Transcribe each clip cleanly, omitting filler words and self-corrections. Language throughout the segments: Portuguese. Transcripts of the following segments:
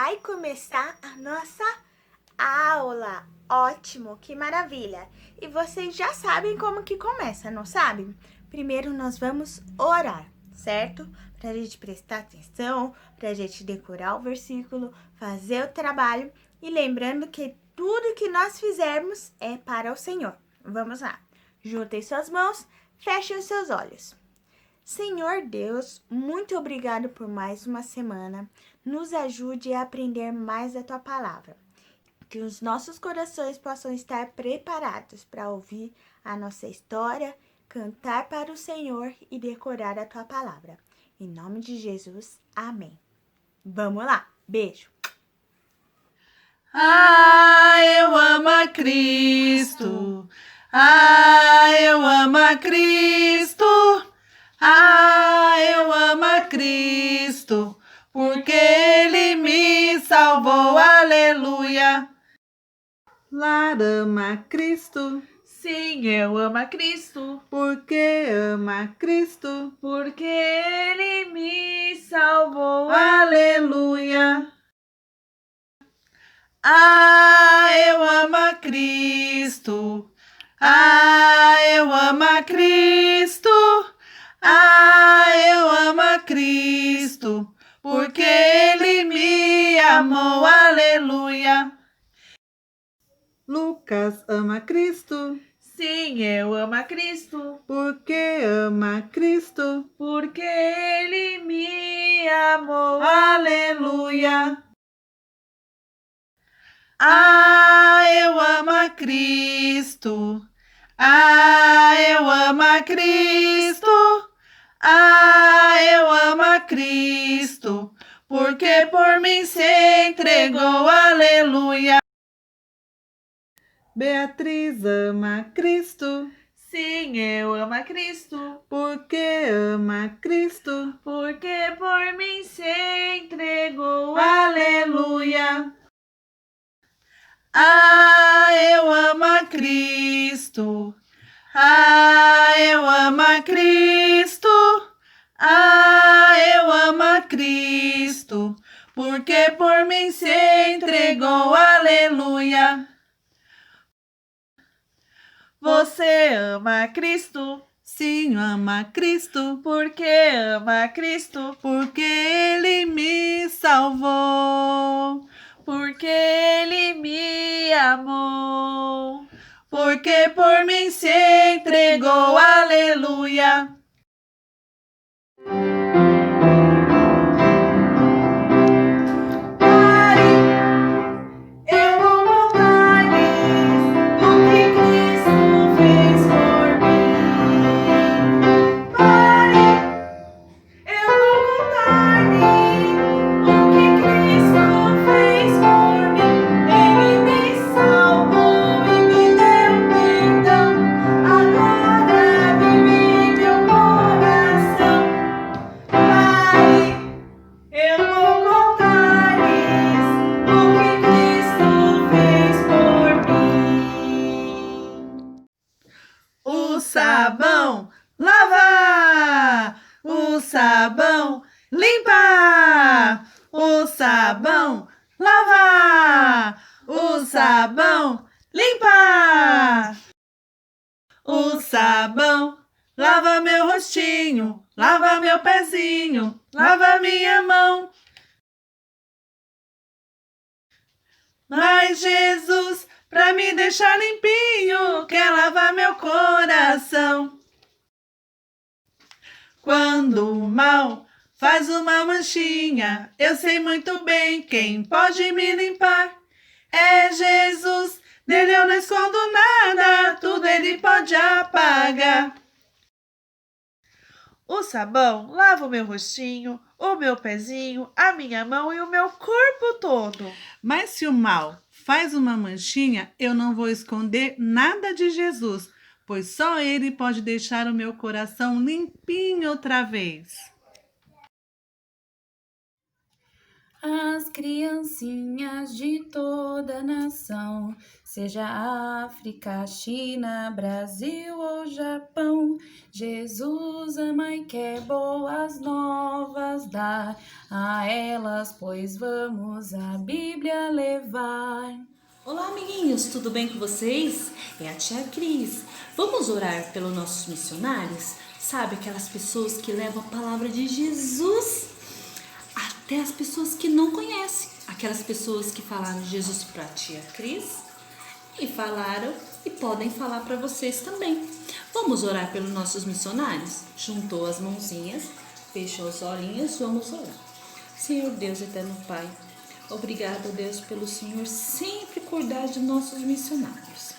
vai começar a nossa aula. Ótimo, que maravilha! E vocês já sabem como que começa, não sabem? Primeiro nós vamos orar, certo? Pra gente prestar atenção, pra gente decorar o versículo, fazer o trabalho e lembrando que tudo que nós fizermos é para o Senhor. Vamos lá. Juntem suas mãos, fechem os seus olhos. Senhor Deus, muito obrigado por mais uma semana. Nos ajude a aprender mais a Tua palavra. Que os nossos corações possam estar preparados para ouvir a nossa história, cantar para o Senhor e decorar a Tua palavra. Em nome de Jesus, amém. Vamos lá, beijo! Eu amo a Cristo. Eu amo a Cristo. Eu amo a Cristo, porque Ele me salvou, aleluia. Lara ama Cristo. Sim, eu amo a Cristo, Porque ama Cristo, porque Ele me salvou, aleluia. Eu amo a Cristo. Eu amo a Cristo. Eu amo a Cristo, porque Ele me amou, aleluia. Lucas ama Cristo. Sim, eu amo a Cristo, Porque ama Cristo, porque Ele me amou, aleluia. Eu amo a Cristo. Eu amo a Cristo. Eu amo a Cristo, porque por mim se entregou, aleluia. Beatriz ama Cristo. Sim, eu amo a Cristo, Porque ama Cristo, porque por mim se entregou, aleluia. Eu amo a Cristo. Eu amo a Cristo. Eu amo a Cristo, porque por mim se entregou, aleluia. Você ama a Cristo, Sim, ama a Cristo, porque ama a Cristo, porque Ele me salvou. porque Ele me amou. Porque por mim se entregou, aleluia. Eu vou contar-lhes o que Cristo fez por mim. Pare, eu vou contar-lhes o que Cristo fez por mim. Ele me salvou e me deu perdão. Agora vive em meu coração. Pare, eu vou contar-lhes o que Cristo fez por mim. O sabão lava, o sabão limpa, o sabão lava, o sabão limpa. O sabão lava meu rostinho, lava meu pezinho, lava minha mão. Mas Jesus, pra me deixar limpinho, quer lavar meu coração. Quando o mal faz uma manchinha, eu sei muito bem quem pode me limpar. É Jesus, nele eu não escondo nada, tudo Ele pode apagar. O sabão lava o meu rostinho, o meu pezinho, a minha mão e o meu corpo todo. Mas se o mal faz uma manchinha, eu não vou esconder nada de Jesus, pois só Ele pode deixar o meu coração limpinho outra vez. as criancinhas de toda nação, seja África, China, Brasil ou Japão, Jesus ama e quer boas novas dar a elas, pois vamos a Bíblia levar. Olá, amiguinhos, tudo bem com vocês? É a tia Cris. Vamos orar pelos nossos missionários? Sabe, aquelas pessoas que levam a palavra de Jesus até as pessoas que não conhecem. Aquelas pessoas que falaram de Jesus para a tia Cris e falaram e podem falar para vocês também. Vamos orar pelos nossos missionários? Juntou as mãozinhas, fechou os olhinhos, vamos orar. Senhor Deus, eterno Pai, obrigado, Deus, pelo Senhor sempre cuidar de nossos missionários.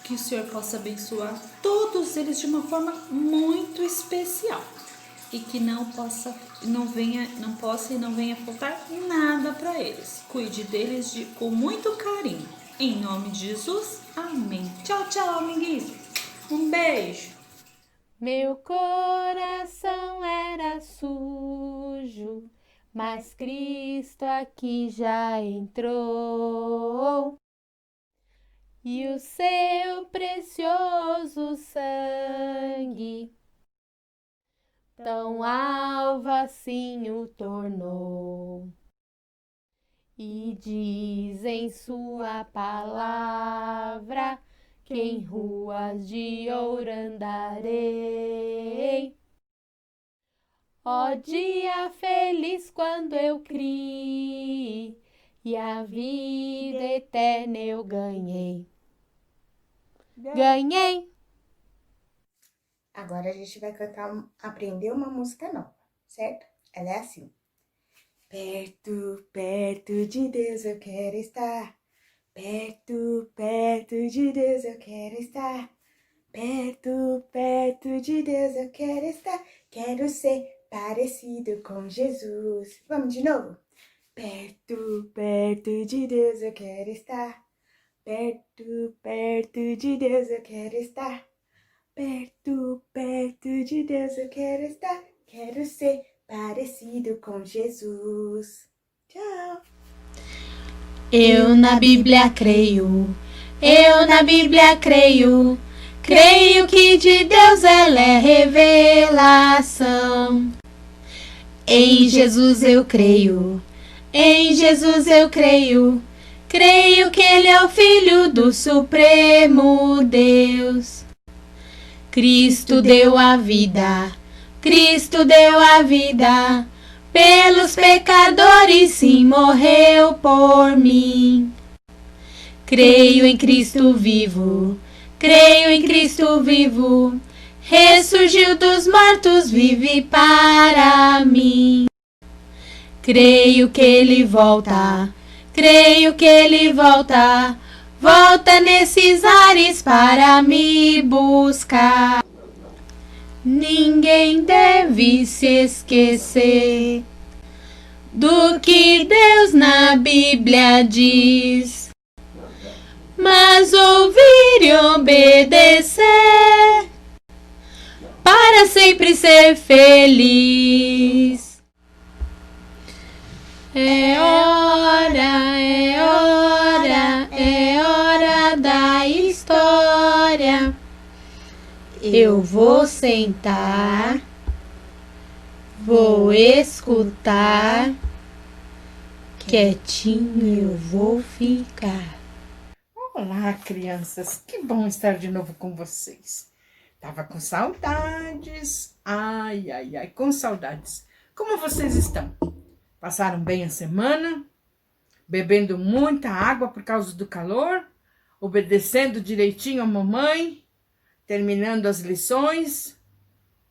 Que o Senhor possa abençoar todos eles de uma forma muito especial. E que não possa e não venha faltar nada para eles. Cuide deles com muito carinho. Em nome de Jesus, amém. Tchau, tchau, amiguinhos. Um beijo. Meu coração era sujo, mas Cristo aqui já entrou, e o seu precioso sangue tão alvo assim o tornou. E diz em sua palavra que em ruas de ouro andarei. Ó dia feliz quando eu criei e a vida eterna eu ganhei. Ganhei! Agora a gente vai aprender uma música nova, certo? Ela é assim. Perto, perto de Deus eu quero estar. Perto, perto de Deus eu quero estar. Perto, perto de Deus eu quero estar. Quero ser parecido com Jesus. Vamos de novo? Perto, perto de Deus eu quero estar. Perto, perto de Deus eu quero estar. Perto, perto de Deus eu quero estar. Quero ser parecido com Jesus. Tchau! Eu na Bíblia creio, eu na Bíblia creio. Creio que de Deus ela é revelação. Em Jesus eu creio, em Jesus eu creio. Creio que ele é o Filho do Supremo Deus. Cristo deu a vida, Cristo deu a vida. Pelos pecadores sim morreu por mim. Creio em Cristo vivo, creio em Cristo vivo. Ressurgiu dos mortos, vive para mim. Creio que ele volta, creio que ele volta. Volta nesses ares para me buscar. Ninguém deve se esquecer do que Deus na Bíblia diz, mas ouvir e obedecer para sempre ser feliz. É hora, é hora, é hora da história. Eu vou sentar, vou escutar, quietinho eu vou ficar. Olá, crianças, que bom estar de novo com vocês. Tava com saudades, ai, ai, ai, com saudades. Como vocês estão? Passaram bem a semana? Bebendo muita água por causa do calor? Obedecendo direitinho a mamãe? Terminando as lições?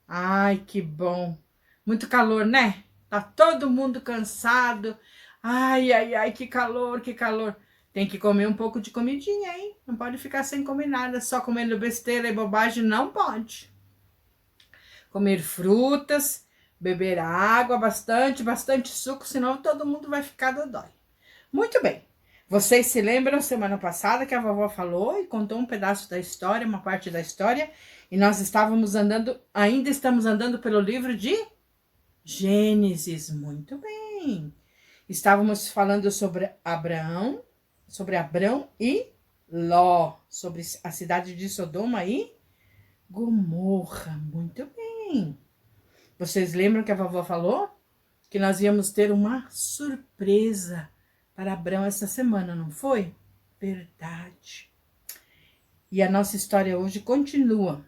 Ai, que bom. Muito calor, né? Tá todo mundo cansado. Ai, ai, ai, que calor, que calor. Tem que comer um pouco de comidinha, hein? Não pode ficar sem comer nada, só comendo besteira e bobagem, não pode. Comer frutas, beber água, bastante suco, senão todo mundo vai ficar dodói. Muito bem. Vocês se lembram semana passada que a vovó falou e contou um pedaço da história, uma parte da história, e nós ainda estamos andando pelo livro de Gênesis. Muito bem. Estávamos falando sobre Abrão e Ló, sobre a cidade de Sodoma e Gomorra. Muito bem. Vocês lembram que a vovó falou? Que nós íamos ter uma surpresa para Abrão essa semana, não foi? Verdade. E a nossa história hoje continua.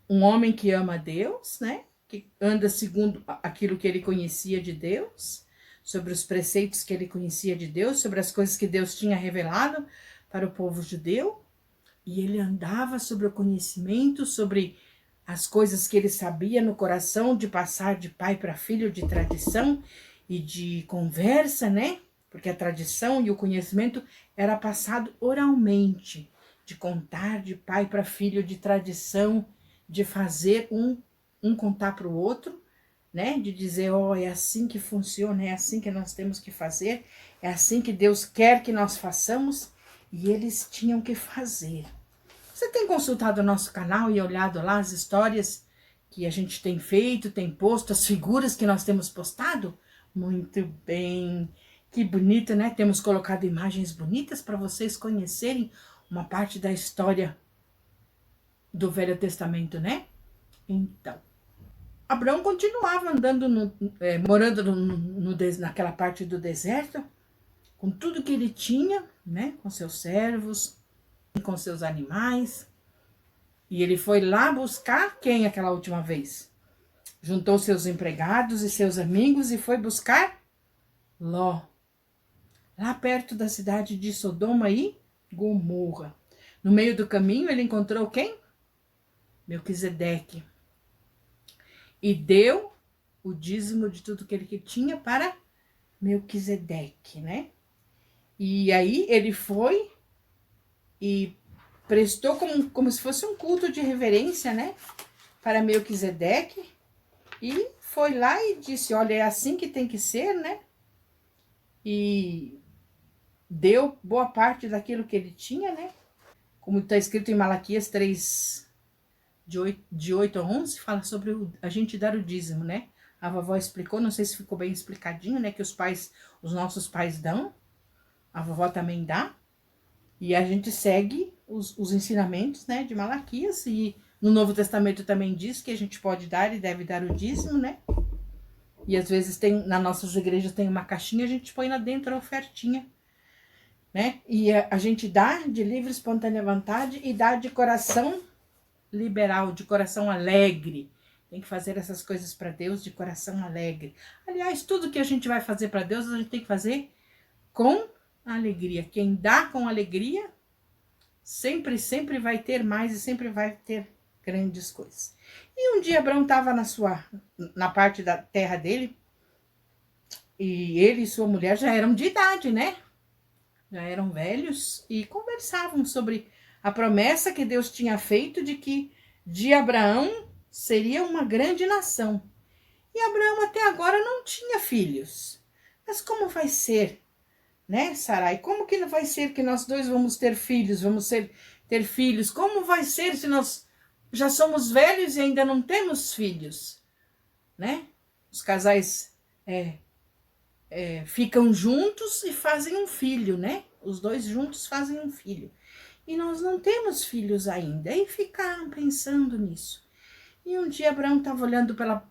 Um homem que ama a Deus, né? Que anda segundo aquilo que ele conhecia de Deus, sobre os preceitos que ele conhecia de Deus, sobre as coisas que Deus tinha revelado para o povo judeu. E ele andava sobre o conhecimento, sobre as coisas que ele sabia no coração, de passar de pai para filho, de tradição e de conversa, né? Porque a tradição e o conhecimento era passado oralmente, de contar de pai para filho, de tradição, de fazer um contar para o outro, né? De dizer, é assim que funciona, é assim que nós temos que fazer, é assim que Deus quer que nós façamos, e eles tinham que fazer. Você tem consultado o nosso canal e olhado lá as histórias que a gente tem feito, tem posto, as figuras que nós temos postado? Muito bem, que bonito, né? Temos colocado imagens bonitas para vocês conhecerem uma parte da história do Velho Testamento, né? Então, Abraão continuava andando, morando naquela parte do deserto, com tudo que ele tinha, né? Com seus servos, com seus animais. E ele foi lá buscar quem aquela última vez? Juntou seus empregados e seus amigos e foi buscar Ló. Lá perto da cidade de Sodoma e Gomorra. No meio do caminho ele encontrou quem? Melquisedeque. E deu o dízimo de tudo que ele tinha para Melquisedeque, né? E aí ele foi e prestou como se fosse um culto de reverência, né? Para Melquisedeque. E foi lá e disse, olha, é assim que tem que ser, né? E deu boa parte daquilo que ele tinha, né? Como está escrito em Malaquias 3, de 8 a 11, fala sobre a gente dar o dízimo, né? A vovó explicou, não sei se ficou bem explicadinho, né? Que os nossos pais dão, a vovó também dá. E a gente segue os ensinamentos, né, de Malaquias. E no Novo Testamento também diz que a gente pode dar e deve dar o dízimo, né? E às vezes nas nossas igrejas tem uma caixinha, a gente põe lá dentro a ofertinha, né? E a gente dá de livre, espontânea vontade e dá de coração liberal, de coração alegre. Tem que fazer essas coisas para Deus de coração alegre. Aliás, tudo que a gente vai fazer para Deus, a gente tem que fazer com alegria. Quem dá com alegria, sempre vai ter mais e sempre vai ter grandes coisas. E um dia Abraão estava na parte da terra dele, e ele e sua mulher já eram de idade, né? Já eram velhos e conversavam sobre a promessa que Deus tinha feito de que de Abraão seria uma grande nação. E Abraão até agora não tinha filhos. Mas como vai ser, né, Sarai? Como que vai ser que nós dois vamos ter filhos? Ter filhos? Como vai ser se nós já somos velhos e ainda não temos filhos? Né? Os casais ficam juntos e fazem um filho, né? Os dois juntos fazem um filho. E nós não temos filhos ainda. E ficaram pensando nisso. E um dia Abraão estava olhando pela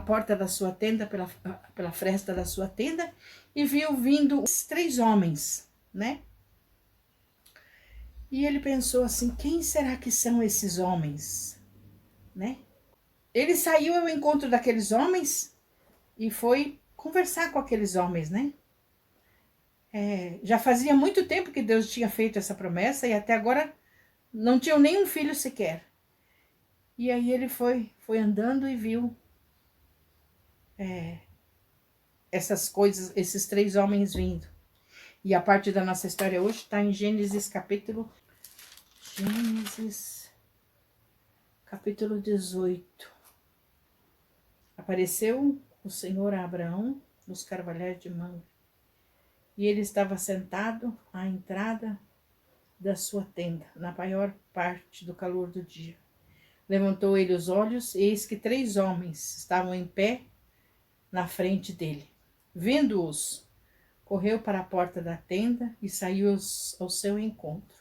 porta da sua tenda, pela fresta da sua tenda, e viu vindo 3 homens, né? E ele pensou assim, quem será que são esses homens, né? Ele saiu ao encontro daqueles homens e foi conversar com aqueles homens, né? Já fazia muito tempo que Deus tinha feito essa promessa e até agora não tinham nenhum filho sequer. E aí ele foi andando e viu essas coisas, esses 3 homens vindo. E a parte da nossa história hoje está em Gênesis capítulo 18. Apareceu o Senhor a Abraão nos carvalhais de Mamre, e ele estava sentado à entrada da sua tenda, na maior parte do calor do dia. Levantou ele os olhos, e eis que 3 homens estavam em pé na frente dele. Vindo-os, correu para a porta da tenda e saiu ao seu encontro.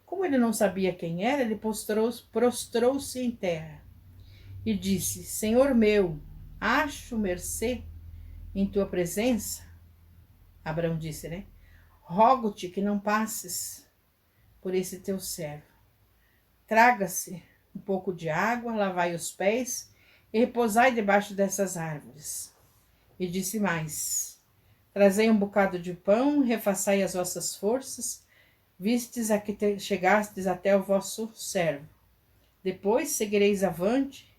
Como ele não sabia quem era, ele prostrou-se em terra e disse: Senhor meu, acho mercê em tua presença. Abraão disse, né? Rogo-te que não passes por esse teu servo. Traga-se um pouco de água, lavai os pés e repousai debaixo dessas árvores. E disse mais: Trazei um bocado de pão, refaçai as vossas forças, vistes a que chegastes até o vosso servo. Depois seguireis avante.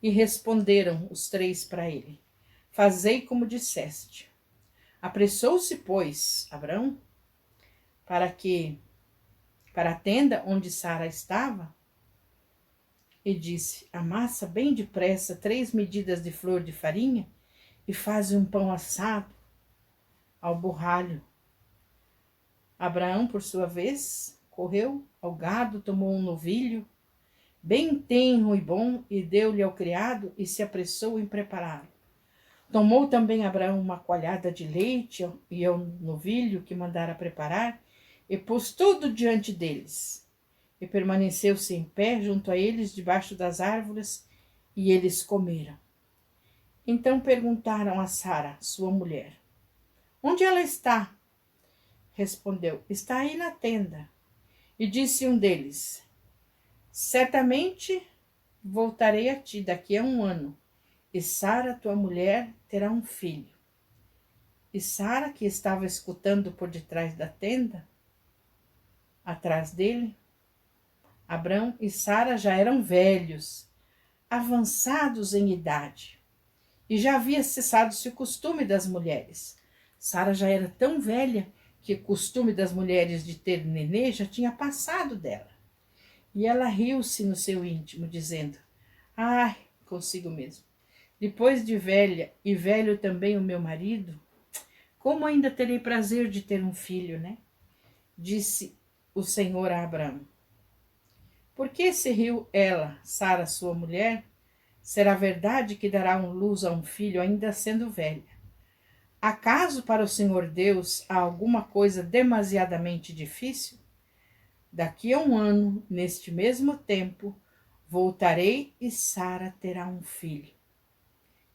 E responderam os 3 para ele: Fazei como disseste. Apressou-se, pois, Abraão, para a tenda onde Sara estava, e disse: Amassa bem depressa 3 medidas de flor de farinha e faze um pão assado ao borralho. Abraão, por sua vez, correu ao gado, tomou um novilho bem tenro e bom, e deu-lhe ao criado, e se apressou em prepará-lo. Tomou também Abraão uma coalhada de leite e ao novilho que mandara preparar, e pôs tudo diante deles. E permaneceu-se em pé junto a eles, debaixo das árvores, e eles comeram. Então perguntaram a Sara, sua mulher: Onde ela está? Respondeu: Está aí na tenda. E disse um deles: Certamente voltarei a ti daqui a 1 ano, e Sara, tua mulher, terá um filho. E Sara, que estava escutando por detrás da tenda, atrás dele, Abrão e Sara já eram velhos, avançados em idade, e já havia cessado-se o costume das mulheres. Sara já era tão velha que o costume das mulheres de ter nenê já tinha passado dela. E ela riu-se no seu íntimo, dizendo: Ai, consigo mesmo, depois de velha e velho também o meu marido, como ainda terei prazer de ter um filho, né? Disse o Senhor a Abraão: Por que se riu ela, Sara, sua mulher? Será verdade que dará luz a um filho ainda sendo velha. Acaso para o Senhor Deus há alguma coisa demasiadamente difícil? Daqui a 1 ano, neste mesmo tempo, voltarei e Sara terá um filho.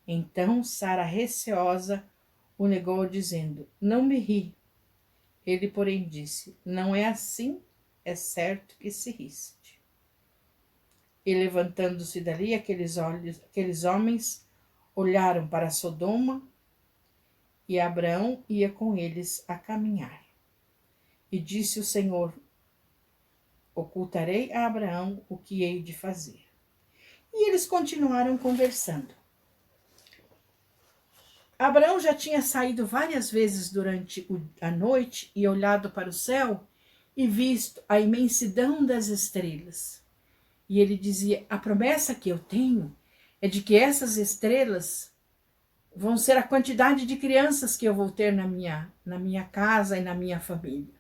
Então Sara, receosa, o negou, dizendo: Não me ri. Ele, porém, disse: Não é assim, é certo que se riste. E levantando-se dali, aqueles homens olharam para Sodoma, e Abraão ia com eles a caminhar. E disse o Senhor: Ocultarei a Abraão o que hei de fazer. E eles continuaram conversando. Abraão já tinha saído várias vezes durante a noite e olhado para o céu e visto a imensidão das estrelas. E ele dizia: a promessa que eu tenho é de que essas estrelas vão ser a quantidade de crianças que eu vou ter na minha casa e na minha família.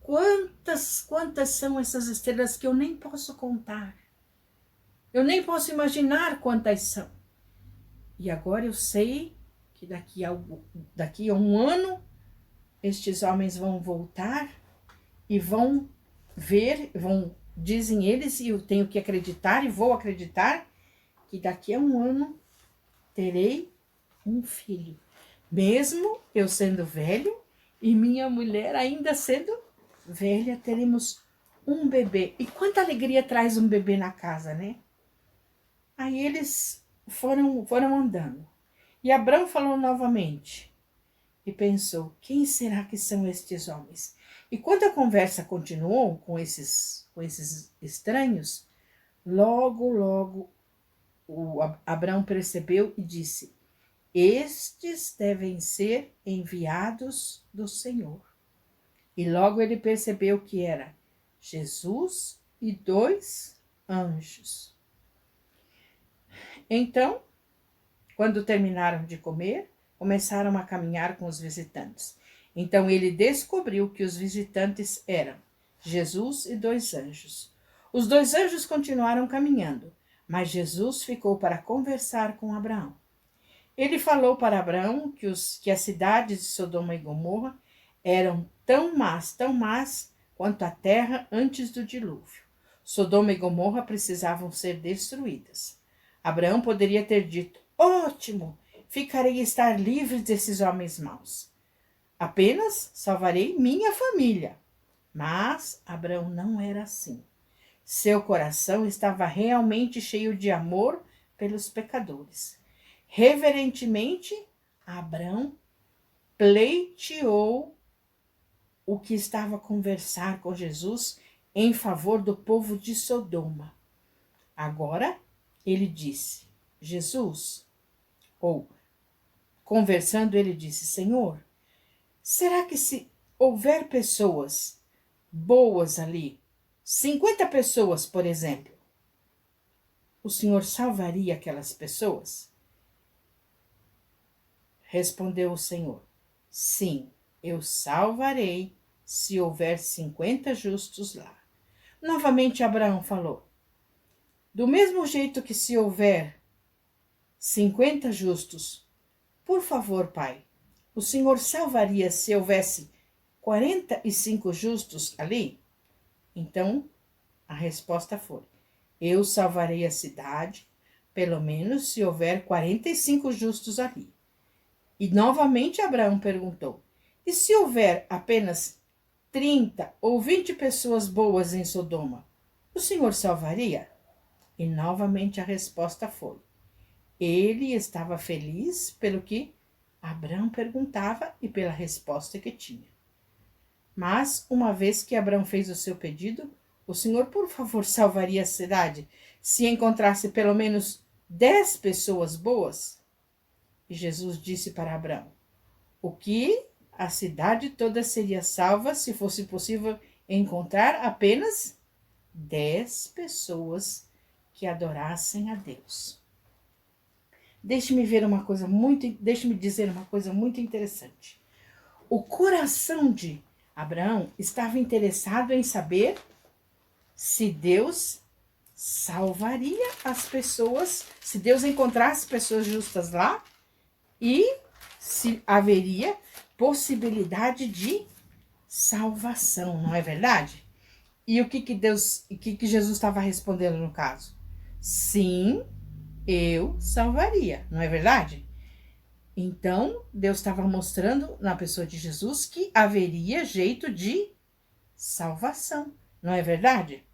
Quantas são essas estrelas que eu nem posso contar. Eu nem posso imaginar quantas são. E agora eu sei que daqui a 1 ano estes homens vão voltar e vão ver, dizem eles, e eu tenho que acreditar e vou acreditar, que daqui a 1 ano terei um filho. Mesmo eu sendo velho e minha mulher ainda sendo velha, teremos um bebê. E quanta alegria traz um bebê na casa, né? Aí eles foram andando. E Abraão falou novamente e pensou: quem será que são estes homens? E quando a conversa continuou com esses estranhos, logo o Abraão percebeu e disse: estes devem ser enviados do Senhor. E logo ele percebeu que era Jesus e 2 anjos. Então, quando terminaram de comer, começaram a caminhar com os visitantes. Então ele descobriu que os visitantes eram Jesus e 2 anjos. Os 2 anjos continuaram caminhando, mas Jesus ficou para conversar com Abraão. Ele falou para Abraão que as cidades de Sodoma e Gomorra eram tão más quanto a terra antes do dilúvio. Sodoma e Gomorra precisavam ser destruídas. Abraão poderia ter dito: ótimo, ficarei estar livre desses homens maus. Apenas salvarei minha família. Mas Abraão não era assim. Seu coração estava realmente cheio de amor pelos pecadores. Reverentemente, Abraão pleiteou o que estava a conversar com Jesus em favor do povo de Sodoma. Agora, ele disse: Jesus, ou conversando, ele disse: Senhor, será que se houver pessoas boas ali, 50 pessoas, por exemplo, o Senhor salvaria aquelas pessoas? Respondeu o Senhor: sim, eu salvarei se houver 50 justos lá. Novamente Abraão falou: do mesmo jeito que se houver 50 justos, por favor, Pai, o Senhor salvaria se houvesse 45 justos ali? Então, a resposta foi: eu salvarei a cidade, pelo menos se houver 45 justos ali. E novamente Abraão perguntou: e se houver apenas 30 ou 20 pessoas boas em Sodoma, o Senhor salvaria? E novamente a resposta foi: ele estava feliz pelo que Abraão perguntava e pela resposta que tinha. Mas, uma vez que Abraão fez o seu pedido, o Senhor, por favor, salvaria a cidade se encontrasse pelo menos 10 pessoas boas? E Jesus disse para Abraão: o que a cidade toda seria salva se fosse possível encontrar apenas 10 pessoas que adorassem a Deus. Deixe-me dizer uma coisa muito interessante. O coração de Abraão estava interessado em saber se Deus salvaria as pessoas, se Deus encontrasse pessoas justas lá e se haveria possibilidade de salvação, não é verdade? E o que Jesus estava respondendo no caso? Sim, eu salvaria, não é verdade? Então, Deus estava mostrando na pessoa de Jesus que haveria jeito de salvação, não é verdade?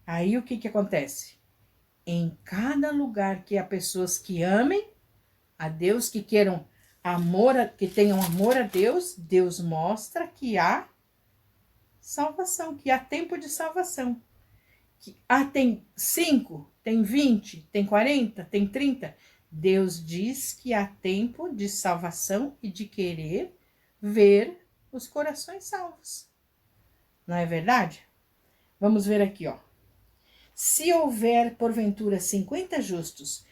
Aí o que acontece? Em cada lugar que há pessoas que amem a Deus, que queiram que tenham amor a Deus, Deus mostra que há salvação, que há tempo de salvação. Que tem 5, tem 20, tem 40, tem 30. Deus diz que há tempo de salvação e de querer ver os corações salvos. Não é verdade? Vamos ver aqui, ó. Se houver, porventura, 50 justos,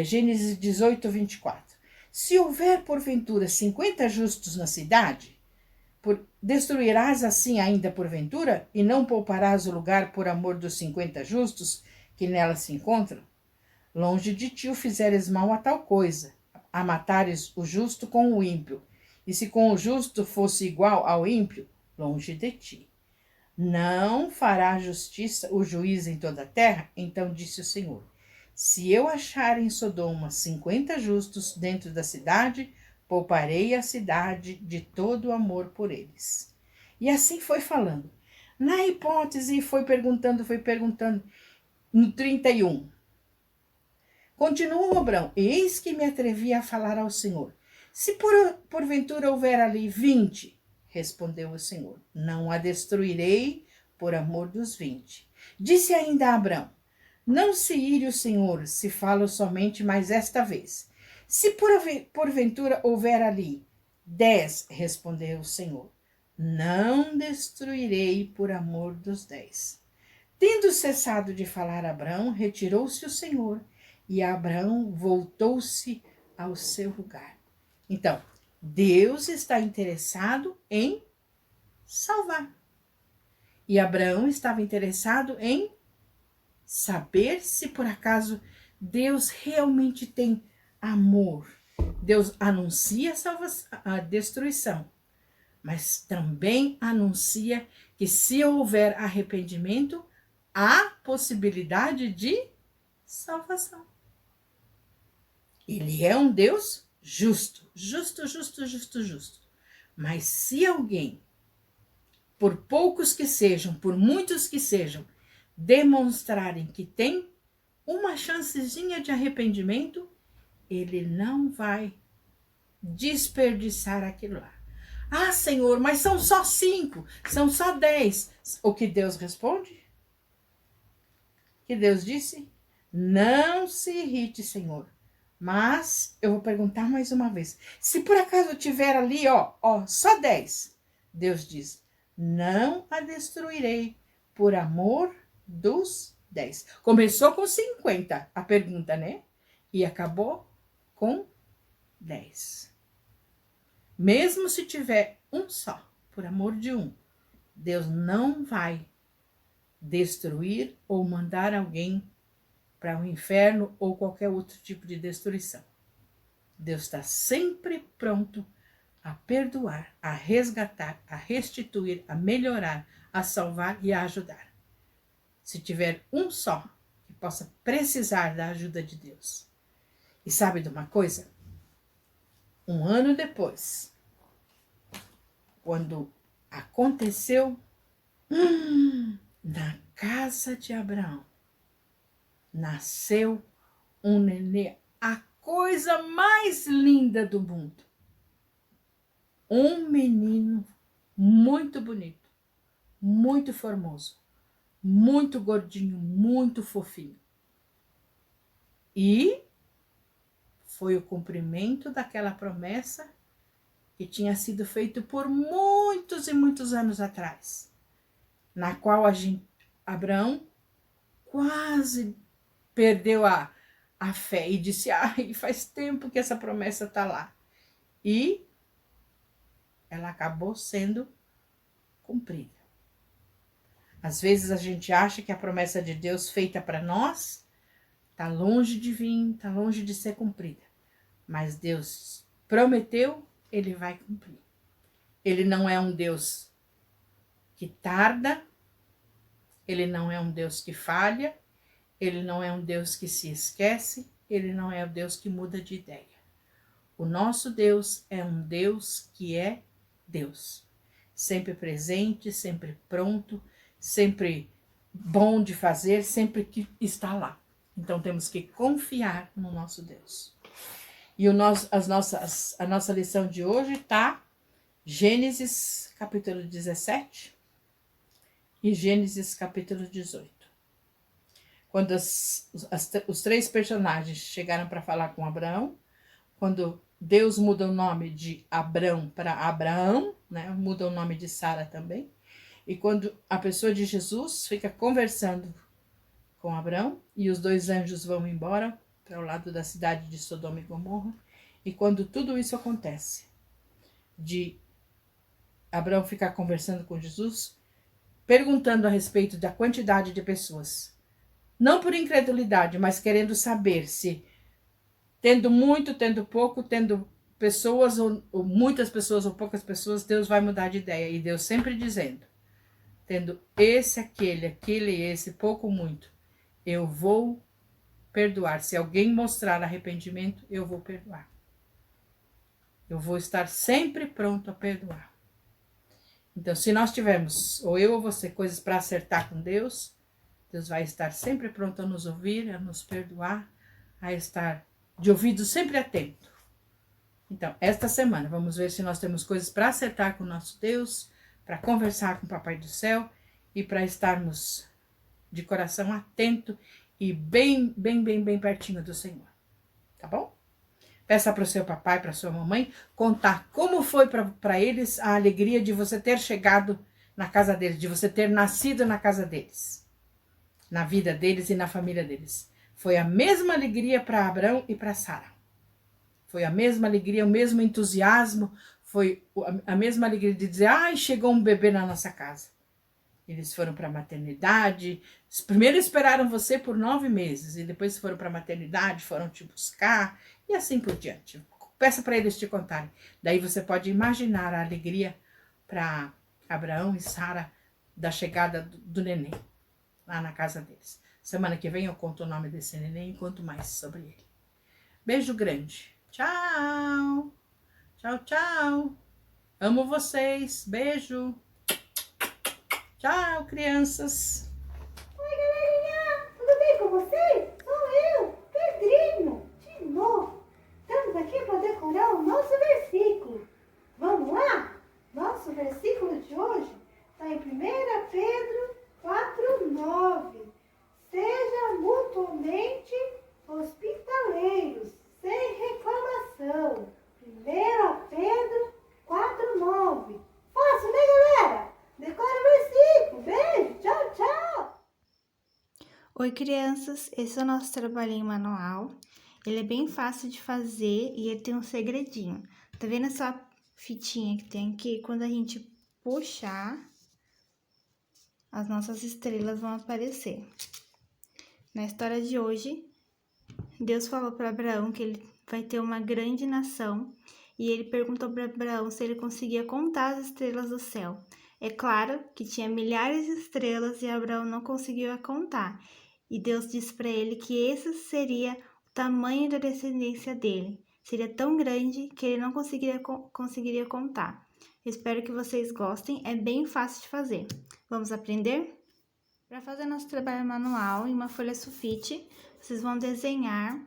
Gênesis 18, 24. Se houver, porventura, 50 justos na cidade, destruirás assim ainda porventura, e não pouparás o lugar por amor dos 50 justos que nela se encontram? Longe de ti o fizeres mal a tal coisa, a matares o justo com o ímpio, e se com o justo fosse igual ao ímpio, longe de ti. Não fará justiça o juiz em toda a terra? Então disse o Senhor: se eu achar em Sodoma 50 justos dentro da cidade, pouparei a cidade de todo o amor por eles. E assim foi falando. Na hipótese, foi perguntando. No 31. Continuou Abraão: eis que me atrevi a falar ao Senhor. Se porventura houver ali 20, respondeu o Senhor, não a destruirei por amor dos 20. Disse ainda a Abraão: não se ire o Senhor, se falo somente mais esta vez. Se porventura houver ali 10, respondeu o Senhor, não destruirei por amor dos 10. Tendo cessado de falar Abraão, retirou-se o Senhor, e Abraão voltou-se ao seu lugar. Então, Deus está interessado em salvar. E Abraão estava interessado em saber se por acaso Deus realmente tem amor. Deus anuncia a destruição, mas também anuncia que se houver arrependimento, há possibilidade de salvação. Ele é um Deus justo, justo, justo, justo, justo. Mas se alguém, por poucos que sejam, por muitos que sejam, demonstrarem que tem uma chancezinha de arrependimento, ele não vai desperdiçar aquilo lá. Ah, Senhor, mas são só 5, são só 10. O que Deus responde? Que Deus disse? Não se irrite, Senhor. Mas eu vou perguntar mais uma vez. Se por acaso tiver ali, só 10. Deus diz, não a destruirei por amor dos 10. Começou com 50, a pergunta, né? E acabou com 10. Mesmo se tiver um só, por amor de um, Deus não vai destruir ou mandar alguém para o inferno ou qualquer outro tipo de destruição. Deus está sempre pronto a perdoar, a resgatar, a restituir, a melhorar, a salvar e a ajudar. Se tiver um só que possa precisar da ajuda de Deus. E sabe de uma coisa? Um ano depois, quando aconteceu na casa de Abraão, nasceu um nenê, a coisa mais linda do mundo. Um menino muito bonito, muito formoso, muito gordinho, muito fofinho. E foi o cumprimento daquela promessa que tinha sido feito por muitos e muitos anos atrás, na qual Abraão quase perdeu a fé e disse, faz tempo que essa promessa está lá. E ela acabou sendo cumprida. Às vezes a gente acha que a promessa de Deus feita para nós está longe de vir, está longe de ser cumprida. Mas Deus prometeu, ele vai cumprir. Ele não é um Deus que tarda, ele não é um Deus que falha, ele não é um Deus que se esquece, ele não é um Deus que muda de ideia. O nosso Deus é um Deus que é Deus. Sempre presente, sempre pronto, sempre bom de fazer, sempre que está lá. Então temos que confiar no nosso Deus. E a nossa lição de hoje está Gênesis capítulo 17 e Gênesis capítulo 18. Quando os 3 personagens chegaram para falar com Abraão, quando Deus muda o nome de Abrão para Abraão, né? Muda o nome de Sara também. E quando a pessoa de Jesus fica conversando com Abrão e os 2 anjos vão embora para o lado da cidade de Sodoma e Gomorra. E quando tudo isso acontece, de Abrão ficar conversando com Jesus, perguntando a respeito da quantidade de pessoas, não por incredulidade, mas querendo saber se tendo muito, tendo pouco, tendo pessoas ou muitas pessoas ou poucas pessoas, Deus vai mudar de ideia. E Deus sempre dizendo, tendo esse, aquele, esse, pouco, muito, eu vou perdoar. Se alguém mostrar arrependimento, eu vou perdoar. Eu vou estar sempre pronto a perdoar. Então, se nós tivermos, ou eu ou você, coisas para acertar com Deus, Deus vai estar sempre pronto a nos ouvir, a nos perdoar, a estar de ouvido sempre atento. Então, esta semana, vamos ver se nós temos coisas para acertar com o nosso Deus, para conversar com o Papai do Céu e para estarmos de coração atento e bem pertinho do Senhor. Tá bom? Peça para o seu papai, para a sua mamãe, contar como foi para eles a alegria de você ter chegado na casa deles, de você ter nascido na casa deles, na vida deles e na família deles. Foi a mesma alegria para Abrão e para Sara. Foi a mesma alegria, o mesmo entusiasmo, foi a mesma alegria de dizer, chegou um bebê na nossa casa. Eles foram para a maternidade. Primeiro esperaram você por 9 meses e depois foram para a maternidade, foram te buscar e assim por diante. Peça para eles te contarem. Daí você pode imaginar a alegria para Abraão e Sara da chegada do neném lá na casa deles. Semana que vem eu conto o nome desse neném e conto mais sobre ele. Beijo grande. Tchau. Tchau, tchau. Amo vocês. Beijo. Tchau, crianças. Oi, galerinha! Tudo bem com vocês? Sou eu, Pedrinho, de novo. Estamos aqui para decorar o nosso versículo. Vamos lá? Nosso versículo de hoje está em 1 Pedro 4:9. Seja mutuamente hospitaleiros, sem reclamação. 1 Pedro 4:9. Fácil, né, galera? Decora o versículo. Beijo. Tchau, tchau. Oi, crianças! Esse é o nosso trabalhinho manual. Ele é bem fácil de fazer e ele tem um segredinho. Tá vendo essa fitinha que tem aqui? Quando a gente puxar, as nossas estrelas vão aparecer. Na história de hoje, Deus falou para Abraão que ele vai ter uma grande nação e ele perguntou para Abraão se ele conseguia contar as estrelas do céu. É claro que tinha milhares de estrelas e Abraão não conseguiu contar. E Deus disse para ele que esse seria o tamanho da descendência dele. Seria tão grande que ele não conseguiria contar. Espero que vocês gostem, é bem fácil de fazer. Vamos aprender? Para fazer nosso trabalho manual, em uma folha sulfite, vocês vão desenhar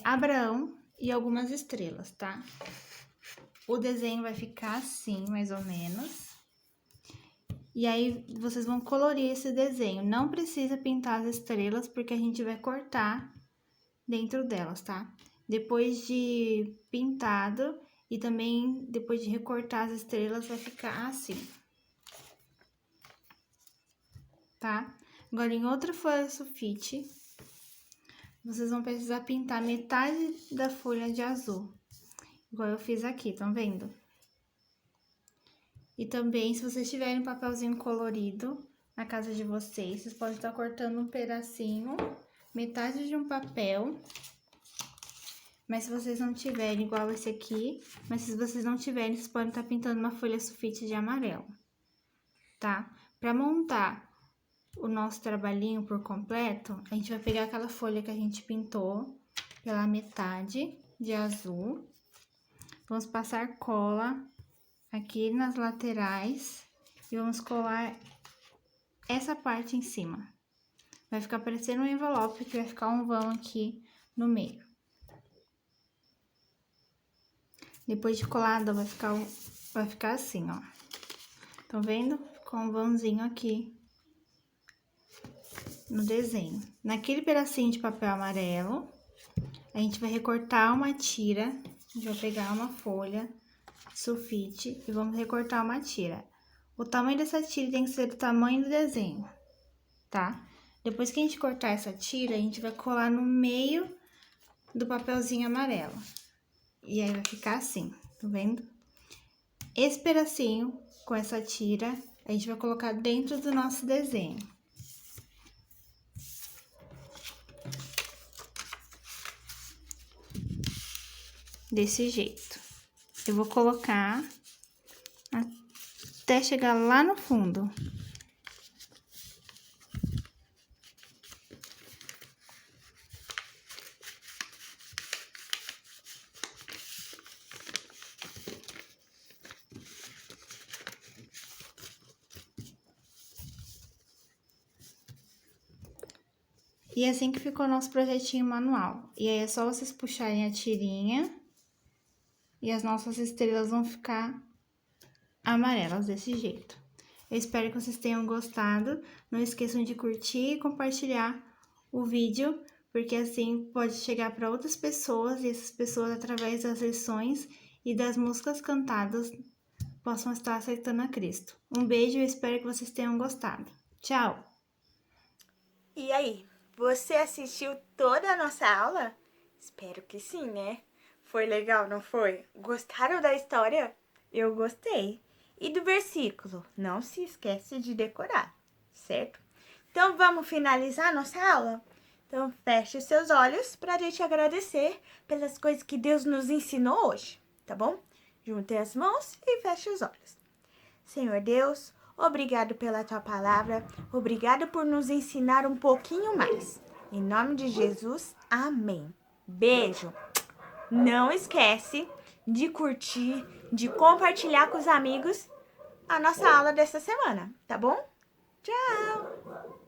Abraão e algumas estrelas, tá? O desenho vai ficar assim, mais ou menos. E aí, vocês vão colorir esse desenho. Não precisa pintar as estrelas, porque a gente vai cortar dentro delas, tá? Depois de pintado e também depois de recortar as estrelas, vai ficar assim. Tá? Agora, em outra folha sulfite, vocês vão precisar pintar metade da folha de azul. Igual eu fiz aqui, estão vendo? E também, se vocês tiverem um papelzinho colorido na casa de vocês, vocês podem estar cortando um pedacinho, metade de um papel. Mas se vocês não tiverem, igual esse aqui, mas se vocês não tiverem, vocês podem estar pintando uma folha sulfite de amarelo, tá? Para montar o nosso trabalhinho por completo, a gente vai pegar aquela folha que a gente pintou pela metade de azul. Vamos passar cola aqui nas laterais e vamos colar essa parte em cima. Vai ficar parecendo um envelope, que vai ficar um vão aqui no meio. Depois de colado, vai ficar assim, ó. Estão vendo? Ficou um vãozinho aqui no desenho. Naquele pedacinho de papel amarelo, a gente vai recortar uma tira. A gente vai pegar uma folha sulfite e vamos recortar uma tira. O tamanho dessa tira tem que ser do tamanho do desenho, tá? Depois que a gente cortar essa tira, a gente vai colar no meio do papelzinho amarelo. E aí vai ficar assim, tá vendo? Esse pedacinho com essa tira, a gente vai colocar dentro do nosso desenho. Desse jeito. Eu vou colocar até chegar lá no fundo. E assim que ficou nosso projetinho manual. E aí é só vocês puxarem a tirinha e as nossas estrelas vão ficar amarelas desse jeito. Eu espero que vocês tenham gostado. Não esqueçam de curtir e compartilhar o vídeo, porque assim pode chegar para outras pessoas e essas pessoas, através das lições e das músicas cantadas, possam estar aceitando a Cristo. Um beijo e eu espero que vocês tenham gostado. Tchau! E aí, você assistiu toda a nossa aula? Espero que sim, né? Foi legal, não foi? Gostaram da história? Eu gostei. E do versículo, não se esquece de decorar, certo? Então, vamos finalizar a nossa aula? Então, feche os seus olhos para a gente agradecer pelas coisas que Deus nos ensinou hoje, tá bom? Junte as mãos e feche os olhos. Senhor Deus, obrigado pela tua palavra, obrigado por nos ensinar um pouquinho mais. Em nome de Jesus, amém. Beijo. Não esquece de curtir, de compartilhar com os amigos a nossa aula dessa semana, tá bom? Tchau!